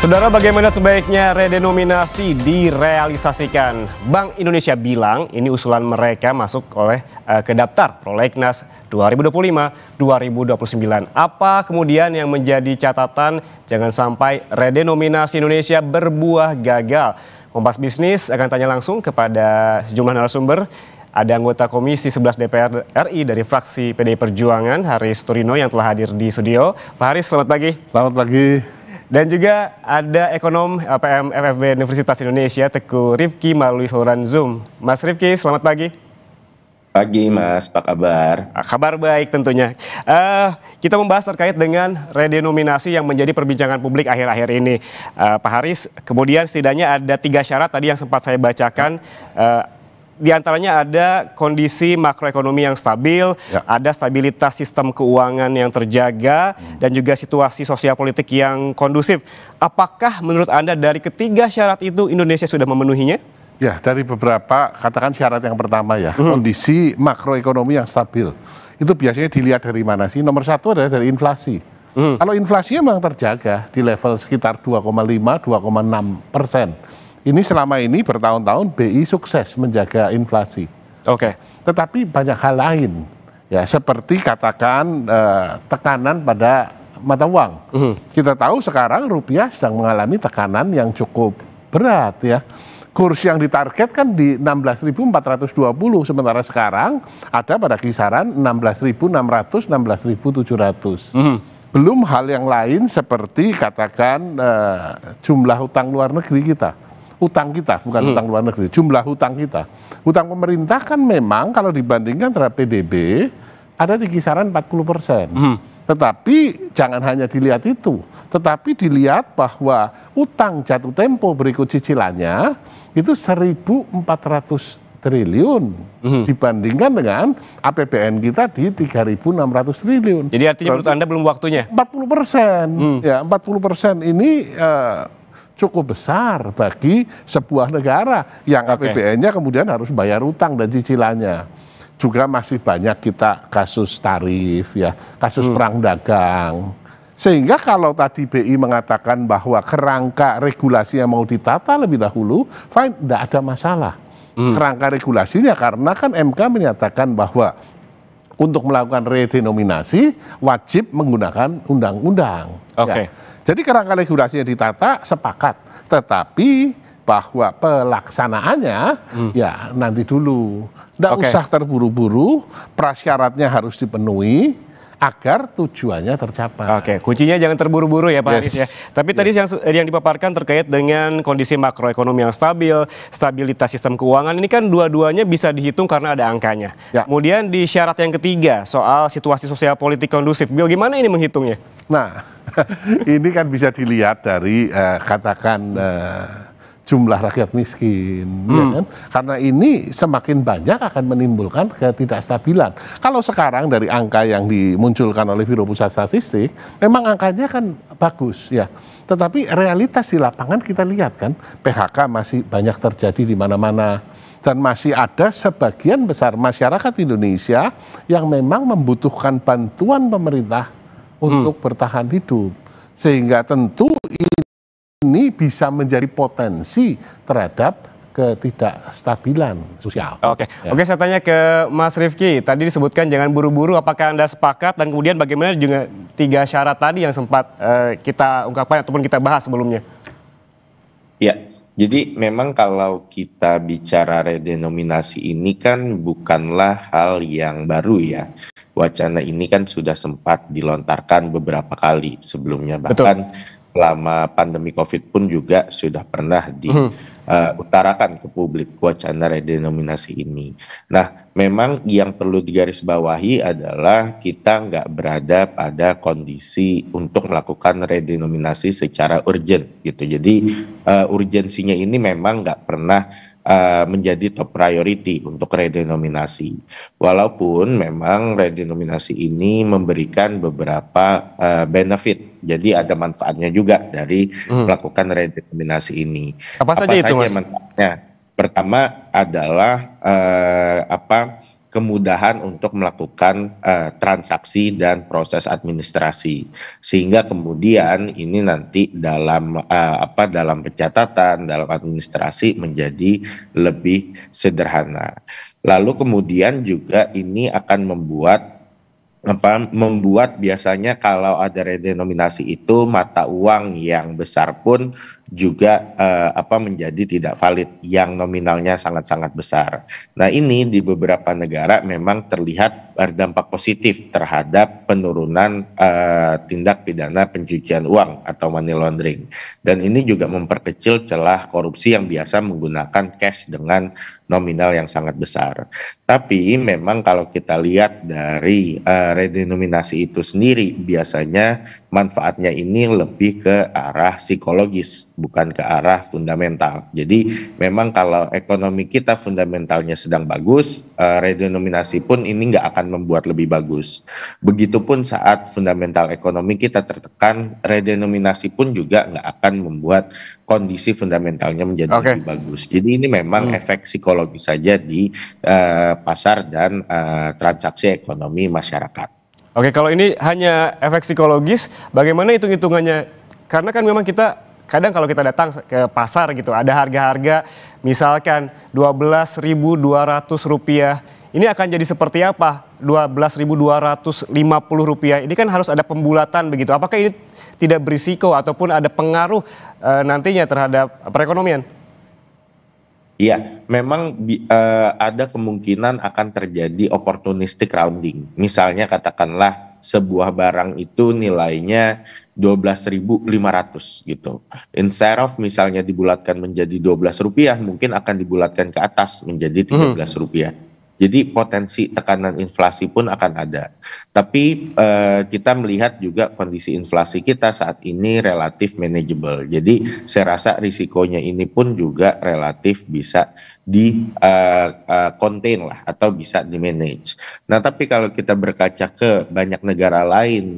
Saudara, bagaimana sebaiknya redenominasi direalisasikan? Bank Indonesia bilang ini usulan mereka masuk ke daftar Prolegnas 2025-2029. Apa kemudian yang menjadi catatan jangan sampai redenominasi Indonesia berbuah gagal? Kompas Bisnis akan tanya langsung kepada sejumlah narasumber. Ada anggota Komisi 11 DPR RI dari fraksi PDI Perjuangan, Haris Turino, yang telah hadir di studio. Pak Haris, selamat pagi. Selamat pagi. Dan juga ada ekonom PM FFB Universitas Indonesia, Teguh Rifki, melalui saluran Zoom. Mas Rifki, selamat pagi. Pagi Mas, apa kabar? Kabar baik tentunya. Kita membahas terkait dengan redenominasi yang menjadi perbincangan publik akhir-akhir ini. Pak Haris, kemudian setidaknya ada 3 syarat tadi yang sempat saya bacakan. Di antaranya ada kondisi makroekonomi yang stabil, ada stabilitas sistem keuangan yang terjaga, dan juga situasi sosial politik yang kondusif. Apakah menurut Anda dari ketiga syarat itu Indonesia sudah memenuhinya? Ya, dari beberapa, katakan syarat yang pertama ya, kondisi makroekonomi yang stabil. Itu biasanya dilihat dari mana sih? Nomor satu adalah dari inflasi. Kalau inflasinya memang terjaga di level sekitar 2,5-2,6%. Ini selama ini bertahun-tahun BI sukses menjaga inflasi. Oke. Tetapi banyak hal lain, ya seperti katakan tekanan pada mata uang. Kita tahu sekarang rupiah sedang mengalami tekanan yang cukup berat ya. Kurs yang ditargetkan di 16.420, sementara sekarang ada pada kisaran 16.600, 16.700. Belum hal yang lain seperti katakan jumlah utang luar negeri kita. Utang kita, bukan utang luar negeri, jumlah hutang kita. Hutang pemerintah kan memang kalau dibandingkan terhadap PDB ada di kisaran 40%. Tetapi jangan hanya dilihat itu, tetapi dilihat bahwa utang jatuh tempo berikut cicilannya itu 1.400 triliun dibandingkan dengan APBN kita di 3.600 triliun. Jadi artinya menurut Anda belum waktunya? 40%. Ya, 40% ini cukup besar bagi sebuah negara yang APBN-nya kemudian harus bayar utang dan cicilannya. Juga masih banyak kita kasus tarif ya, kasus perang dagang. Sehingga kalau tadi BI mengatakan bahwa kerangka regulasi yang mau ditata lebih dahulu, fine, tidak ada masalah. Kerangka regulasinya karena kan MK menyatakan bahwa untuk melakukan redenominasi wajib menggunakan undang-undang. Ya. Jadi kerangka regulasinya ditata, sepakat. Tetapi bahwa pelaksanaannya ya nanti dulu. Tidak usah terburu-buru, prasyaratnya harus dipenuhi agar tujuannya tercapai. Kuncinya jangan terburu-buru ya Pak Haris ya. Tapi tadi yang dipaparkan terkait dengan kondisi makroekonomi yang stabil, stabilitas sistem keuangan, ini kan dua-duanya bisa dihitung karena ada angkanya. Kemudian di syarat yang ketiga soal situasi sosial politik kondusif, bagaimana ini menghitungnya? Nah, ini kan bisa dilihat dari katakan jumlah rakyat miskin, ya kan? Karena ini semakin banyak akan menimbulkan ketidakstabilan. Kalau sekarang dari angka yang dimunculkan oleh Biro Pusat Statistik, memang angkanya kan bagus ya. Tetapi realitas di lapangan kita lihat kan, PHK masih banyak terjadi di mana-mana. Dan masih ada sebagian besar masyarakat Indonesia yang memang membutuhkan bantuan pemerintah untuk bertahan hidup. Sehingga tentu ini bisa menjadi potensi terhadap ketidakstabilan sosial. Oke, saya tanya ke Mas Rifki. Tadi disebutkan jangan buru-buru, apakah Anda sepakat? Dan kemudian bagaimana juga 3 syarat tadi yang sempat kita ungkapkan ataupun kita bahas sebelumnya? Ya, jadi memang kalau kita bicara redenominasi ini kan bukanlah hal yang baru ya. Wacana ini kan sudah sempat dilontarkan beberapa kali sebelumnya. Bahkan selama pandemi COVID pun juga sudah pernah diutarakan ke publik wacana redenominasi ini. Nah, memang yang perlu digarisbawahi adalah kita nggak berada pada kondisi untuk melakukan redenominasi secara urgent gitu. Jadi urgensinya ini memang nggak pernah menjadi top priority untuk redenominasi. Walaupun memang redenominasi ini memberikan beberapa benefit, jadi ada manfaatnya juga dari melakukan redenominasi ini. Apa saja itu, Mas? Manfaatnya? Pertama adalah kemudahan untuk melakukan transaksi dan proses administrasi, sehingga kemudian ini nanti dalam pencatatan, dalam administrasi menjadi lebih sederhana. Lalu kemudian juga ini akan membuat biasanya kalau ada redenominasi itu mata uang yang besar pun juga menjadi tidak valid, yang nominalnya sangat-sangat besar. Nah, ini di beberapa negara memang terlihat berdampak positif terhadap penurunan tindak pidana pencucian uang atau money laundering. Dan ini juga memperkecil celah korupsi yang biasa menggunakan cash dengan nominal yang sangat besar. Tapi memang kalau kita lihat dari redenominasi itu sendiri, biasanya manfaatnya ini lebih ke arah psikologis, bukan ke arah fundamental. Jadi memang kalau ekonomi kita fundamentalnya sedang bagus, redenominasi pun ini nggak akan membuat lebih bagus. Begitupun saat fundamental ekonomi kita tertekan, redenominasi pun juga nggak akan membuat kondisi fundamentalnya menjadi lebih bagus. Jadi ini memang efek psikologis saja di pasar dan transaksi ekonomi masyarakat. Oke, kalau ini hanya efek psikologis, bagaimana hitung-hitungannya? Karena kan memang kita kadang kalau kita datang ke pasar gitu, ada harga-harga misalkan Rp12.200. Ini akan jadi seperti apa? Rp12.250. Ini kan harus ada pembulatan begitu. Apakah ini tidak berisiko ataupun ada pengaruh nantinya terhadap perekonomian? Iya, memang ada kemungkinan akan terjadi opportunistic rounding. Misalnya katakanlah sebuah barang itu nilainya 12.500 gitu. Instead of misalnya dibulatkan menjadi Rp12, mungkin akan dibulatkan ke atas menjadi Rp13. Jadi potensi tekanan inflasi pun akan ada. Tapi kita melihat juga kondisi inflasi kita saat ini relatif manageable. Jadi saya rasa risikonya ini pun juga relatif bisa di contain lah atau bisa di manage. Nah, tapi kalau kita berkaca ke banyak negara lain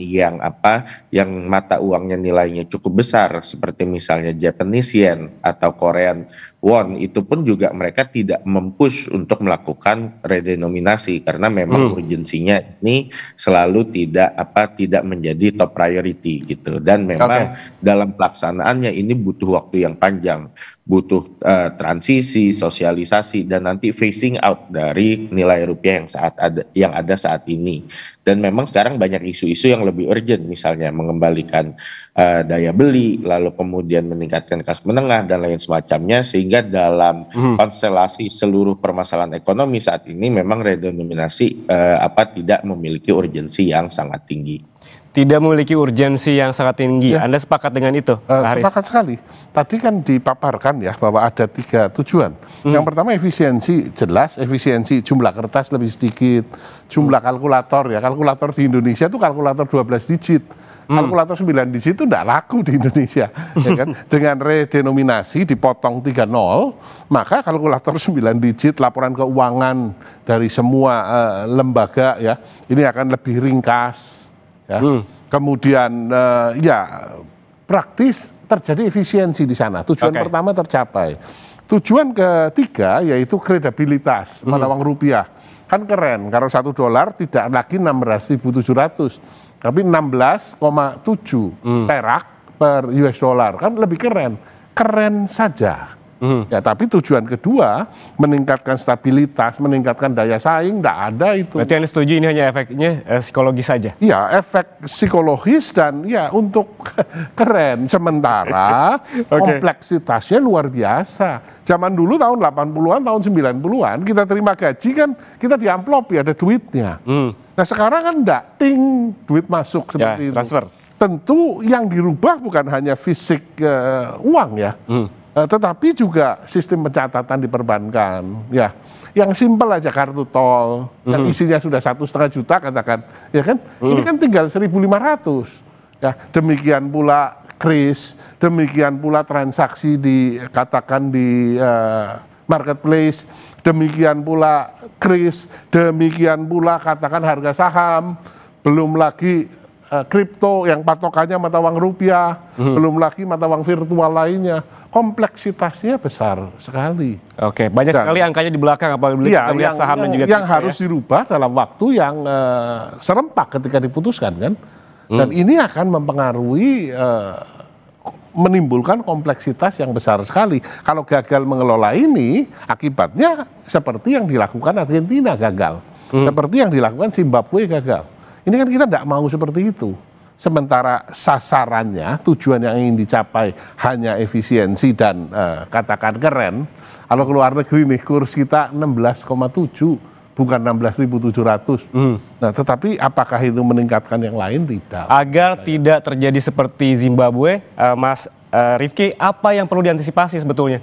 yang mata uangnya nilainya cukup besar seperti misalnya Japanese yen atau Korean won, itu pun juga mereka tidak mempush untuk melakukan redenominasi karena memang urgensinya ini selalu tidak menjadi top priority gitu, dan memang dalam pelaksanaannya ini butuh waktu yang panjang, butuh transisi, sosialisasi, dan nanti phasing out dari nilai rupiah yang ada saat ini. Dan memang sekarang banyak isu-isu yang lebih urgent, misalnya mengembalikan daya beli, lalu kemudian meningkatkan kelas menengah dan lain semacamnya, sehingga dalam konstelasi seluruh permasalahan ekonomi saat ini memang redenominasi tidak memiliki urgensi yang sangat tinggi. Tidak memiliki urgensi yang sangat tinggi. Ya. Anda sepakat dengan itu, Pak Haris? Sepakat sekali. Tadi kan dipaparkan ya bahwa ada 3 tujuan. Yang pertama efisiensi, jelas efisiensi, jumlah kertas lebih sedikit, jumlah kalkulator ya. Kalkulator di Indonesia itu kalkulator 12 digit. Kalkulator 9 digit itu tidak laku di Indonesia. Ya kan? Dengan redenominasi dipotong 3 nol, maka kalkulator 9 digit, laporan keuangan dari semua lembaga ya, ini akan lebih ringkas. Ya. Kemudian praktis terjadi efisiensi di sana. Tujuan pertama tercapai. Tujuan ketiga yaitu kredibilitas mata uang rupiah. Kan keren kalau $1 tidak lagi 16.700, tapi 16,7 perak per US dollar, kan lebih keren. Keren saja. Ya, tapi tujuan kedua meningkatkan stabilitas, meningkatkan daya saing, tidak ada itu. Berarti Anda setuju ini hanya efeknya psikologis saja? Iya, efek psikologis dan ya untuk keren. Sementara kompleksitasnya luar biasa. Zaman dulu tahun 80-an, tahun 90-an kita terima gaji kan kita di amplop ya ada duitnya. Nah sekarang kan enggak, ting duit masuk seperti itu. Transfer. Tentu yang dirubah bukan hanya fisik uang ya. Tetapi juga sistem pencatatan diperbankan, ya. Yang simpel aja kartu tol, yang isinya sudah 1,5 juta katakan, ya kan? Ini kan tinggal 1.500. Ya, demikian pula kris, demikian pula transaksi dikatakan di marketplace, demikian pula kris, demikian pula katakan harga saham, belum lagi kripto yang patokannya mata uang rupiah, belum lagi mata uang virtual lainnya, kompleksitasnya besar sekali. Oke, banyak sekali angkanya di belakang, apalagi kita lihat saham dan juga yang harus dirubah dalam waktu yang serempak ketika diputuskan kan, dan ini akan mempengaruhi menimbulkan kompleksitas yang besar sekali. Kalau gagal mengelola ini, akibatnya seperti yang dilakukan Argentina gagal, seperti yang dilakukan Zimbabwe gagal. Ini kan kita tidak mau seperti itu. Sementara sasarannya, tujuan yang ingin dicapai hanya efisiensi dan katakan keren. Kalau keluar negeri nih kurs kita 16,7 bukan 16.700. Nah, tetapi apakah itu meningkatkan yang lain? Tidak. Agar tidak terjadi seperti Zimbabwe, Mas Rifki, apa yang perlu diantisipasi sebetulnya?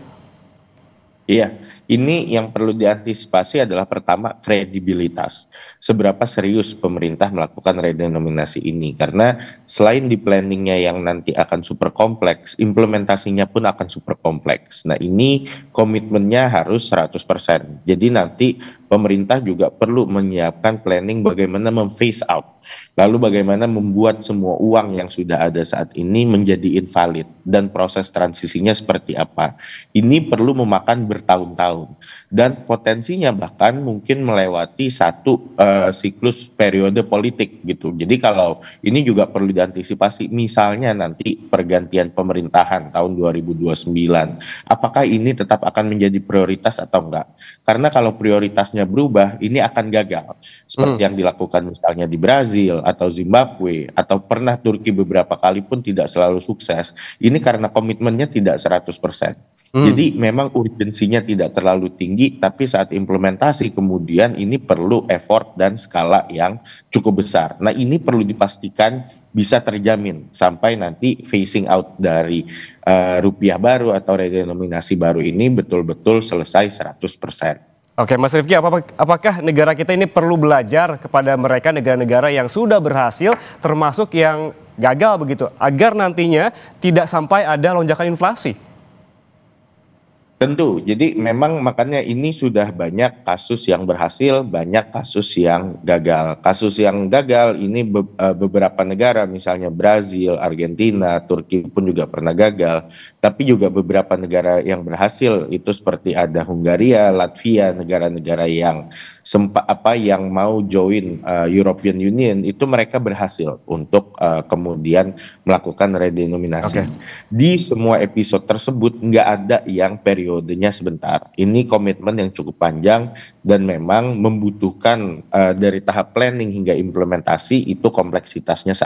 Iya, ini yang perlu diantisipasi adalah pertama kredibilitas. Seberapa serius pemerintah melakukan redenominasi ini? Karena selain di planningnya yang nanti akan super kompleks, implementasinya pun akan super kompleks. Nah ini komitmennya harus 100%. Jadi nanti pemerintah juga perlu menyiapkan planning bagaimana memphase out. Lalu bagaimana membuat semua uang yang sudah ada saat ini menjadi invalid dan proses transisinya seperti apa. Ini perlu memakan bertahun-tahun dan potensinya bahkan mungkin melewati satu siklus periode politik gitu. Jadi kalau ini juga perlu diantisipasi, misalnya nanti pergantian pemerintahan tahun 2029, apakah ini tetap akan menjadi prioritas atau enggak? Karena kalau prioritasnya berubah, ini akan gagal. Seperti yang dilakukan misalnya di Brazil atau Zimbabwe, atau pernah Turki beberapa kali pun tidak selalu sukses. Ini karena komitmennya tidak 100%. Jadi memang urgensinya tidak terlalu tinggi, tapi saat implementasi kemudian ini perlu effort dan skala yang cukup besar. Nah ini perlu dipastikan bisa terjamin sampai nanti phasing out dari rupiah baru atau redenominasi baru ini betul-betul selesai 100%. Oke, Mas Rifki, apakah negara kita ini perlu belajar kepada mereka negara-negara yang sudah berhasil, termasuk yang gagal begitu, agar nantinya tidak sampai ada lonjakan inflasi? Tentu, jadi memang makanya ini sudah banyak kasus yang berhasil, banyak kasus yang gagal. Kasus yang gagal ini beberapa negara, misalnya Brazil, Argentina, Turki pun juga pernah gagal. Tapi juga beberapa negara yang berhasil itu seperti ada Hungaria, Latvia, negara-negara yang yang mau join European Union itu mereka berhasil untuk kemudian melakukan redenominasi. Di semua episode tersebut nggak ada yang periodenya sebentar. Ini komitmen yang cukup panjang dan memang membutuhkan dari tahap planning hingga implementasi itu kompleksitasnya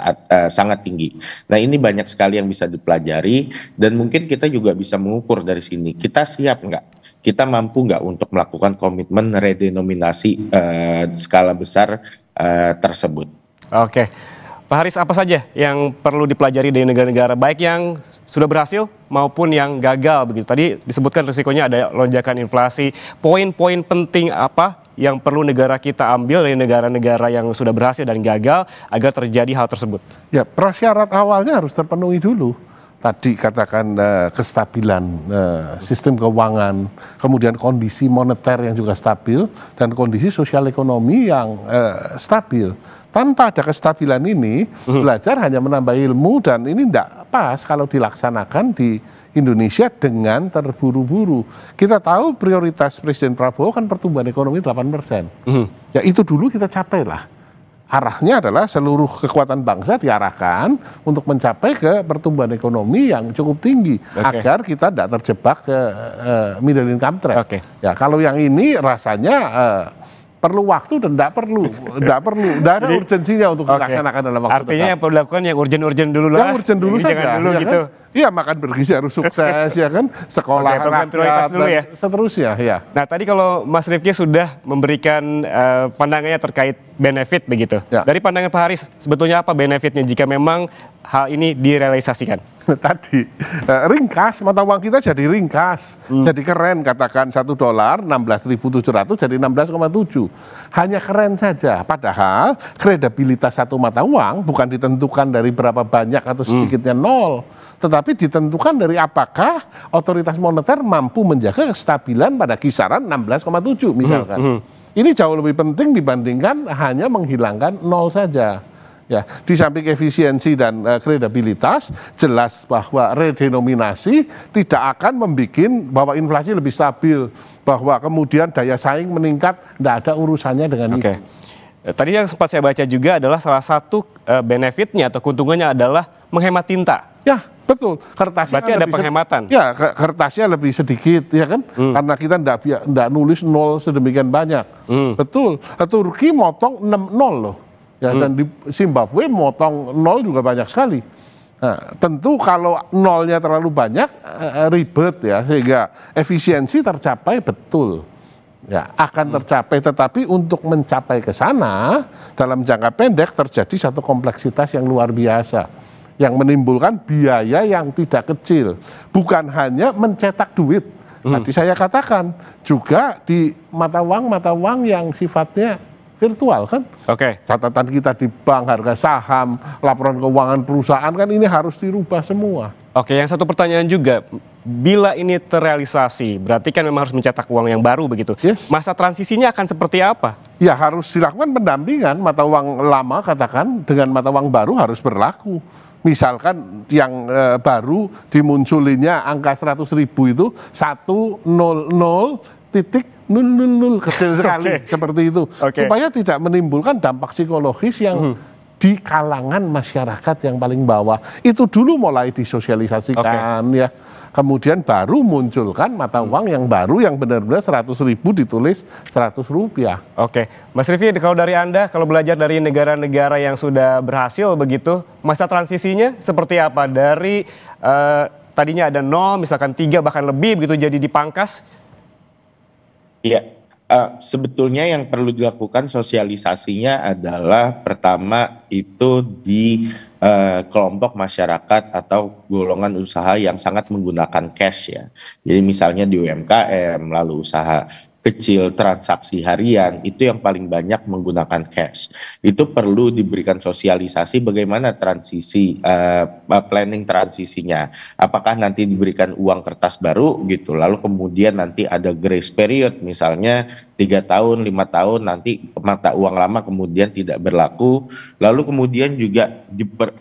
sangat tinggi. Nah ini banyak sekali yang bisa dipelajari dan mungkin kita juga bisa mengukur dari sini. Kita siap nggak? Kita mampu nggak untuk melakukan komitmen redenominasi skala besar tersebut? Oke, Pak Haris, apa saja yang perlu dipelajari dari negara-negara baik yang sudah berhasil maupun yang gagal begitu? Tadi disebutkan risikonya ada lonjakan inflasi. Poin-poin penting apa yang perlu negara kita ambil dari negara-negara yang sudah berhasil dan gagal agar terjadi hal tersebut? Ya, prasyarat awalnya harus terpenuhi dulu. Tadi katakan kestabilan sistem keuangan, kemudian kondisi moneter yang juga stabil, dan kondisi sosial ekonomi yang stabil. Tanpa ada kestabilan ini, belajar hanya menambah ilmu, dan ini tidak pas kalau dilaksanakan di Indonesia dengan terburu-buru. Kita tahu prioritas Presiden Prabowo kan pertumbuhan ekonomi 8%. Ya itu dulu kita capai lah. Arahnya adalah seluruh kekuatan bangsa diarahkan untuk mencapai ke pertumbuhan ekonomi yang cukup tinggi agar kita tidak terjebak ke middle income trap. Ya kalau yang ini rasanya perlu waktu dan tidak ada urgensinya untuk dilaksanakan dalam waktu Artinya yang perlu dilakukan yang urgen-urgen dulu lah. Yang urgen dulu saja. Jangan dulu ya gitu. Iya, makan bergizi harus sukses ya kan, sekolah program prioritas dulu ya. Seterusnya ya. Nah tadi kalau Mas Rifki sudah memberikan pandangannya terkait benefit begitu. Ya. Dari pandangan Pak Haris, sebetulnya apa benefitnya jika memang hal ini direalisasikan? Tadi ringkas, mata uang kita jadi ringkas, jadi keren, katakan $1 16.700 jadi 16,7, hanya keren saja. Padahal kredibilitas satu mata uang bukan ditentukan dari berapa banyak atau sedikitnya nol, tetapi ditentukan dari apakah otoritas moneter mampu menjaga kestabilan pada kisaran 16,7 misalkan. Ini jauh lebih penting dibandingkan hanya menghilangkan nol saja. Ya, di samping efisiensi dan kredibilitas, jelas bahwa redenominasi tidak akan membuat bahwa inflasi lebih stabil, bahwa kemudian daya saing meningkat, tidak ada urusannya dengan itu. Tadi yang sempat saya baca juga adalah salah satu benefitnya atau keuntungannya adalah menghemat tinta. Ya, betul. Kertasnya berarti kan ada penghematan. Ya, kertasnya lebih sedikit, ya kan? Karena kita tidak nulis nol sedemikian banyak. Betul. Turki motong 6 nol loh. Ya, dan di Zimbabwe motong nol juga banyak sekali. Nah, tentu kalau nolnya terlalu banyak ribet ya, sehingga efisiensi tercapai betul. Ya, akan tercapai, tetapi untuk mencapai ke sana dalam jangka pendek terjadi satu kompleksitas yang luar biasa yang menimbulkan biaya yang tidak kecil. Bukan hanya mencetak duit. Tadi saya katakan juga di mata uang yang sifatnya virtual kan. Catatan kita di bank, harga saham, laporan keuangan perusahaan kan ini harus dirubah semua. Yang satu pertanyaan juga, bila ini terrealisasi, berarti kan memang harus mencetak uang yang baru begitu. Masa transisinya akan seperti apa? Ya harus dilakukan pendampingan, mata uang lama katakan dengan mata uang baru harus berlaku. Misalkan yang baru dimunculinya angka 100.000 itu 100,000 kecil sekali seperti itu. Supaya tidak menimbulkan dampak psikologis yang di kalangan masyarakat yang paling bawah. Itu dulu mulai disosialisasikan ya. Kemudian baru munculkan mata uang yang baru yang benar-benar 100.000 ditulis Rp100. Mas Rifki, kalau dari Anda, kalau belajar dari negara-negara yang sudah berhasil begitu, masa transisinya seperti apa? Dari tadinya ada 0, misalkan 3 bahkan lebih begitu jadi dipangkas? Iya, sebetulnya yang perlu dilakukan sosialisasinya adalah pertama itu di kelompok masyarakat atau golongan usaha yang sangat menggunakan cash ya. Jadi misalnya di UMKM, lalu usaha kecil, transaksi harian, itu yang paling banyak menggunakan cash. Itu perlu diberikan sosialisasi bagaimana transisi, planning transisinya. Apakah nanti diberikan uang kertas baru gitu, lalu kemudian nanti ada grace period, misalnya 3 tahun, 5 tahun, nanti mata uang lama kemudian tidak berlaku. Lalu kemudian juga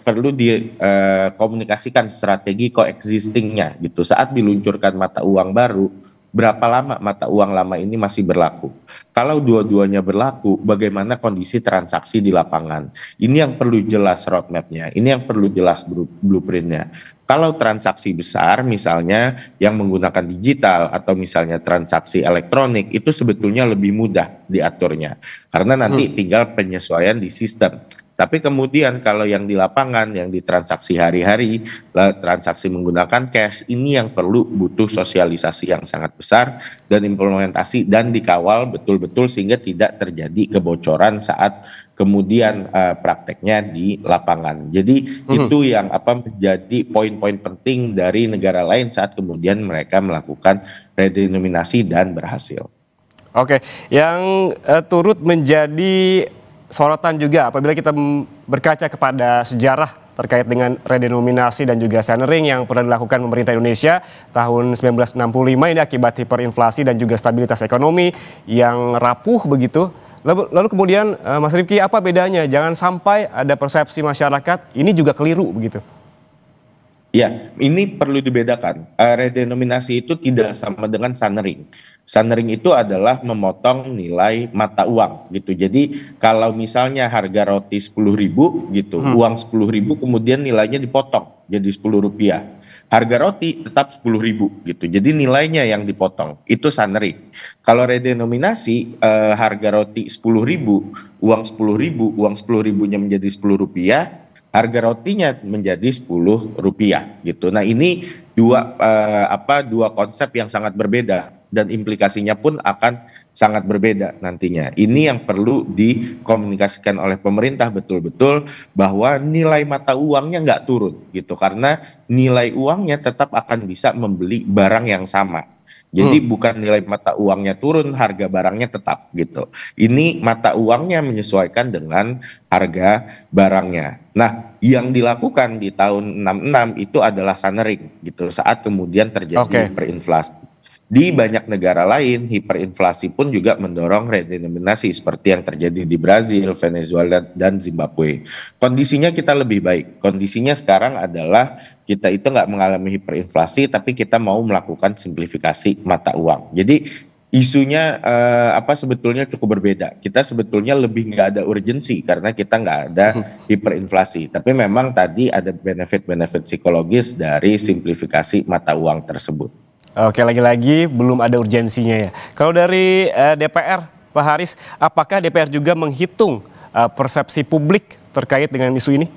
perlu dikomunikasikan strategi coexistingnya gitu. Saat diluncurkan mata uang baru, berapa lama mata uang lama ini masih berlaku? Kalau dua-duanya berlaku, bagaimana kondisi transaksi di lapangan? Ini yang perlu jelas roadmap-nya, ini yang perlu jelas blueprint-nya. Kalau transaksi besar misalnya yang menggunakan digital atau misalnya transaksi elektronik, itu sebetulnya lebih mudah diaturnya. Karena nanti tinggal penyesuaian di sistem. Tapi kemudian kalau yang di lapangan, yang di transaksi hari-hari, transaksi menggunakan cash, ini yang perlu butuh sosialisasi yang sangat besar dan implementasi dan dikawal betul-betul sehingga tidak terjadi kebocoran saat kemudian prakteknya di lapangan. Jadi itu yang menjadi poin-poin penting dari negara lain saat kemudian mereka melakukan redenominasi dan berhasil. Yang turut menjadi sorotan juga apabila kita berkaca kepada sejarah terkait dengan redenominasi dan juga centering yang pernah dilakukan pemerintah Indonesia tahun 1965 ini akibat hiperinflasi dan juga stabilitas ekonomi yang rapuh begitu. Lalu kemudian Mas Rifki, apa bedanya? Jangan sampai ada persepsi masyarakat ini juga keliru begitu. Ya, ini perlu dibedakan. Redenominasi itu tidak sama dengan sunering. Sunering itu adalah memotong nilai mata uang gitu. Jadi kalau misalnya harga roti 10.000 gitu, uang 10.000 kemudian nilainya dipotong jadi Rp10. Harga roti tetap 10.000 gitu. Jadi nilainya yang dipotong. Itu sunering. Kalau redenominasi harga roti 10.000, uang 10.000, uang 10.000-nya menjadi Rp10, harga rotinya menjadi Rp10 gitu. Nah, ini dua konsep yang sangat berbeda dan implikasinya pun akan sangat berbeda nantinya. Ini yang perlu dikomunikasikan oleh pemerintah betul-betul bahwa nilai mata uangnya nggak turun gitu, karena nilai uangnya tetap akan bisa membeli barang yang sama. Jadi bukan nilai mata uangnya turun, harga barangnya tetap gitu. Ini mata uangnya menyesuaikan dengan harga barangnya. Nah, yang dilakukan di tahun 66 itu adalah sunering gitu, saat kemudian terjadi hiperinflasi. Di banyak negara lain, hiperinflasi pun juga mendorong redenominasi seperti yang terjadi di Brazil, Venezuela, dan Zimbabwe. Kondisinya kita lebih baik. Kondisinya sekarang adalah kita itu nggak mengalami hiperinflasi, tapi kita mau melakukan simplifikasi mata uang. Jadi isunya sebetulnya cukup berbeda. Kita sebetulnya lebih nggak ada urgensi karena kita nggak ada hiperinflasi. Tapi memang tadi ada benefit-benefit psikologis dari simplifikasi mata uang tersebut. Oke, lagi-lagi belum ada urgensinya ya. Kalau dari DPR, Pak Haris, apakah DPR juga menghitung persepsi publik terkait dengan isu ini?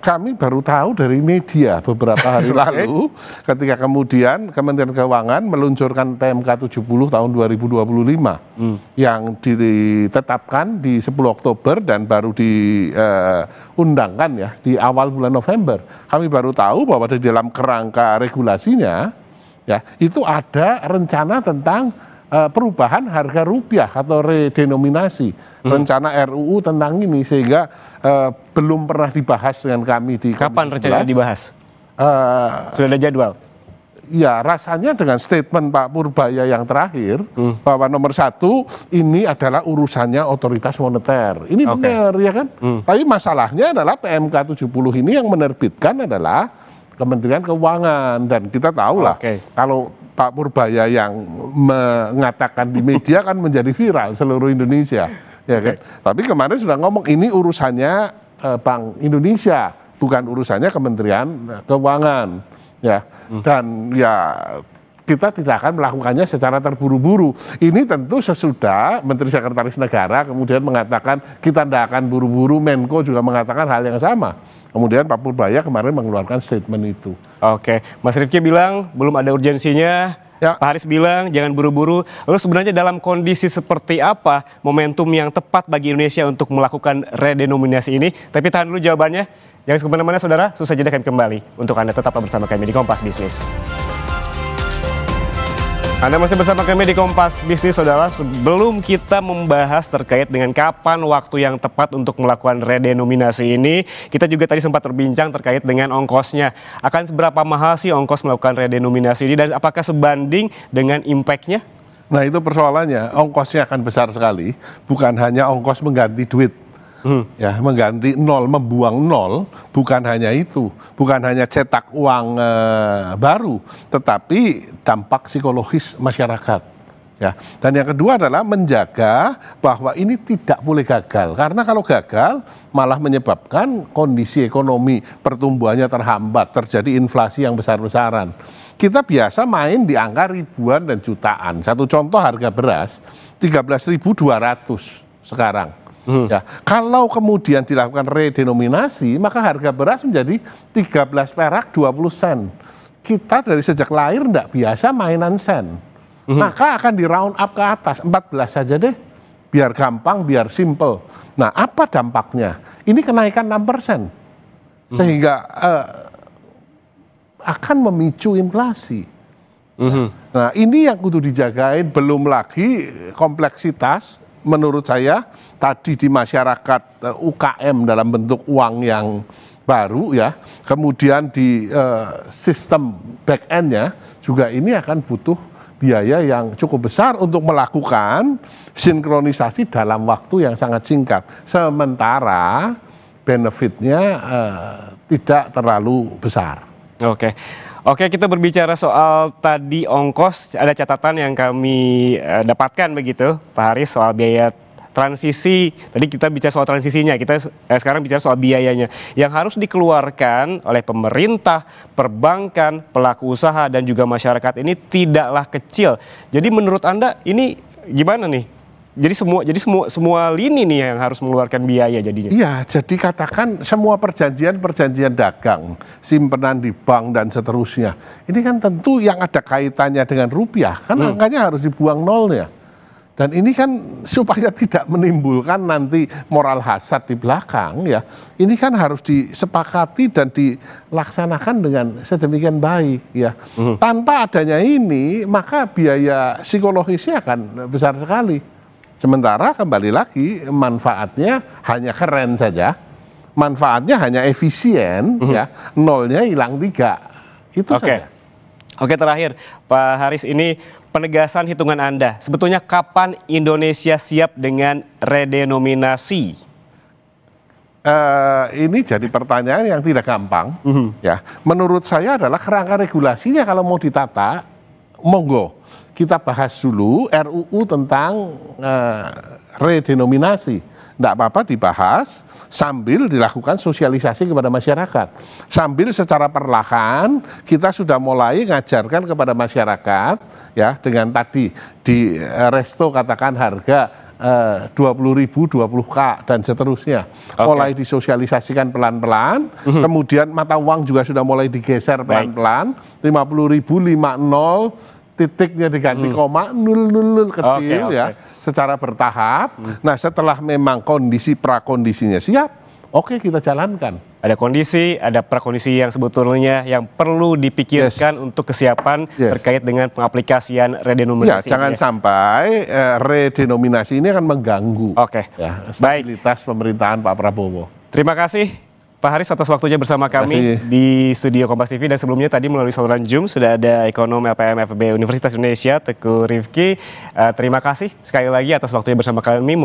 Kami baru tahu dari media beberapa hari lalu ketika kemudian Kementerian Keuangan meluncurkan PMK 70 tahun 2025 yang ditetapkan di 10 Oktober dan baru diundangkan ya di awal bulan November. Kami baru tahu bahwa di dalam kerangka regulasinya ya itu ada rencana tentang perubahan harga rupiah atau redenominasi, rencana RUU tentang ini sehingga belum pernah dibahas dengan kami di Kapan rencananya dibahas? Sudah ada jadwal? Ya rasanya dengan statement Pak Purbaya yang terakhir bahwa nomor 1 ini adalah urusannya otoritas moneter. Ini benar ya kan? Tapi masalahnya adalah PMK 70 ini yang menerbitkan adalah Kementerian Keuangan dan kita tahu lah kalau Pak Purbaya yang mengatakan di media kan menjadi viral seluruh Indonesia ya kan. Tapi kemarin sudah ngomong ini urusannya Bank Indonesia bukan urusannya Kementerian Keuangan ya. Dan ya kita tidak akan melakukannya secara terburu-buru. Ini tentu sesudah Menteri Sekretaris Negara kemudian mengatakan kita tidak akan buru-buru, Menko juga mengatakan hal yang sama. Kemudian Pak Purbaya kemarin mengeluarkan statement itu. Oke, Mas Rifki bilang belum ada urgensinya, ya. Pak Haris bilang jangan buru-buru. Lalu sebenarnya dalam kondisi seperti apa momentum yang tepat bagi Indonesia untuk melakukan redenominasi ini? Tapi tahan dulu jawabannya. Jangan kemana-mana saudara, susah jeda kami kembali. Untuk Anda tetap bersama kami di Kompas Bisnis. Anda masih bersama kami di Kompas Bisnis, saudara. Sebelum kita membahas terkait dengan kapan waktu yang tepat untuk melakukan redenominasi ini, kita juga tadi sempat berbincang terkait dengan ongkosnya. Akan seberapa mahal sih ongkos melakukan redenominasi ini dan apakah sebanding dengan impact-nya? Nah itu persoalannya, ongkosnya akan besar sekali. Bukan hanya ongkos mengganti duit. Ya, mengganti nol, membuang nol, bukan hanya itu, bukan hanya cetak uang baru, tetapi dampak psikologis masyarakat. Ya, dan yang kedua adalah menjaga bahwa ini tidak boleh gagal, karena kalau gagal malah menyebabkan kondisi ekonomi pertumbuhannya terhambat, terjadi inflasi yang besar-besaran. Kita biasa main di angka ribuan dan jutaan. Satu contoh harga beras 13.200 sekarang. Ya, kalau kemudian dilakukan redenominasi, maka harga beras menjadi 13 perak 20 sen. Kita dari sejak lahir tidak biasa mainan sen. Maka akan di round up ke atas, 14 saja deh. Biar gampang, biar simple. Nah, apa dampaknya? Ini kenaikan 6%. Sehingga akan memicu inflasi. Nah, ini yang kudu dijagain, belum lagi kompleksitas. Menurut saya tadi di masyarakat UKM dalam bentuk uang yang baru ya, kemudian di sistem back end-nya juga ini akan butuh biaya yang cukup besar untuk melakukan sinkronisasi dalam waktu yang sangat singkat. Sementara benefitnya tidak terlalu besar. Oke, kita berbicara soal tadi ongkos, ada catatan yang kami dapatkan begitu, Pak Haris, soal biaya transisi. Tadi kita bicara soal transisinya, kita sekarang bicara soal biayanya yang harus dikeluarkan oleh pemerintah, perbankan, pelaku usaha dan juga masyarakat ini tidaklah kecil. Jadi menurut Anda ini gimana nih? Jadi semua lini nih yang harus mengeluarkan biaya jadinya. Iya, jadi katakan semua perjanjian dagang, simpenan di bank dan seterusnya. Ini kan tentu yang ada kaitannya dengan rupiah, kan angkanya harus dibuang nolnya. Dan ini kan supaya tidak menimbulkan nanti moral hazard di belakang ya. Ini kan harus disepakati dan dilaksanakan dengan sedemikian baik ya. Tanpa adanya ini, maka biaya psikologisnya akan besar sekali. Sementara kembali lagi manfaatnya hanya keren saja, manfaatnya hanya efisien, ya nolnya hilang 3, itu saja. Oke, terakhir Pak Haris, ini penegasan hitungan Anda. Sebetulnya kapan Indonesia siap dengan redenominasi? Ini jadi pertanyaan yang tidak gampang. Ya, menurut saya adalah kerangka regulasinya kalau mau ditata, monggo kita bahas dulu RUU tentang redenominasi. Tidak apa-apa dibahas sambil dilakukan sosialisasi kepada masyarakat. Sambil secara perlahan kita sudah mulai ngajarkan kepada masyarakat, ya, dengan tadi di resto katakan harga 20.000, 20K dan seterusnya. Mulai disosialisasikan pelan-pelan, kemudian mata uang juga sudah mulai digeser pelan-pelan, 50.000, 50 titiknya diganti koma, 000 kecil, ya, secara bertahap. Nah, setelah memang kondisi prakondisinya siap, oke, kita jalankan. Ada kondisi, ada prakondisi yang sebetulnya yang perlu dipikirkan untuk kesiapan terkait dengan pengaplikasian redenominasi. Ya, jangan sampai redenominasi ini akan mengganggu stabilitas pemerintahan Pak Prabowo. Terima kasih Pak Haris atas waktunya bersama kami di studio Kompas TV, dan sebelumnya tadi melalui saluran Zoom sudah ada ekonom LPM FEB Universitas Indonesia Teguh Rifki. Terima kasih sekali lagi atas waktunya bersama kami